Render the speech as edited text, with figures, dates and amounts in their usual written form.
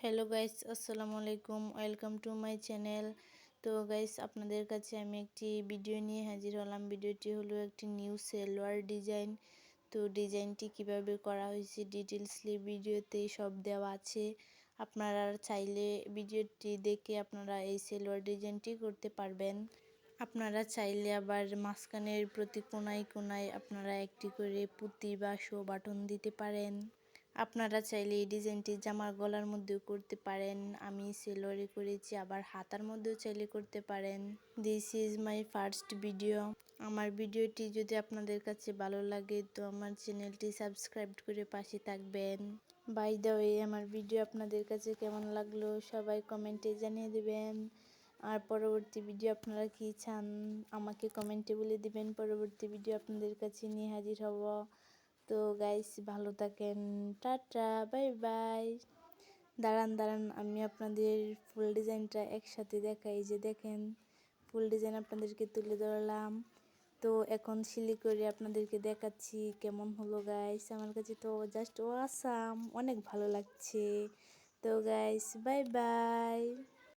Hello guys, আসসালামু আলাইকুম। Welcome to my channel. তো গাইস, আপনাদের কাছে আমি একটি ভিডিও নিয়ে হাজির হলাম। ভিডিওটি হলো একটি নিউ সালোয়ার ডিজাইন। তো ডিজাইনটি কিভাবে করা হয়েছে ডিটেলসলি ভিডিওতে সব দেওয়া আছে। আপনারা চাইলে ভিডিওটি দেখে আপনারা এই সালোয়ার ডিজাইনটি করতে পারবেন। আপনারা চাইলে আবার মাঝখানের প্রতি কোনায় কোনায় আপনারা একটি করে পুঁতি বা শো বাটন দিতে পারেন। আপনারা চাইলে এই ডিজাইনটি জামার গলার মধ্যেও করতে পারেন। আমি সেলোয়ারে করেছি, আবার হাতার মধ্যেও চাইলে করতে পারেন। This is my first video. আমার ভিডিওটি যদি আপনাদের কাছে ভালো লাগে তো আমার চ্যানেলটি সাবস্ক্রাইব করে পাশে থাকবেন। বাই দ্য ওয়ে, আমার ভিডিও আপনাদের কাছে কেমন লাগলো সবাই কমেন্টে জানিয়ে দেবেন। আর পরবর্তী ভিডিও আপনারা কি চান আমাকে কমেন্টে বলে দিবেন। পরবর্তী ভিডিও আপনাদের কাছে নিয়ে হাজির হব। তো গাইস, ভালো থাকেন। Tata, bye bye. দাঁড়ান আমি আপনাদের ফুল ডিজাইনটা একসাথে দেখাই। যে দেখেন, ফুল ডিজাইন আপনাদেরকে তুলে ধরলাম। তো এখন সিলি করে আপনাদেরকে দেখাচ্ছি কেমন হলো গাইস। আমার কাছে তো জাস্ট অসাম, অনেক ভালো লাগছে। তো গাইস, বাই বাই।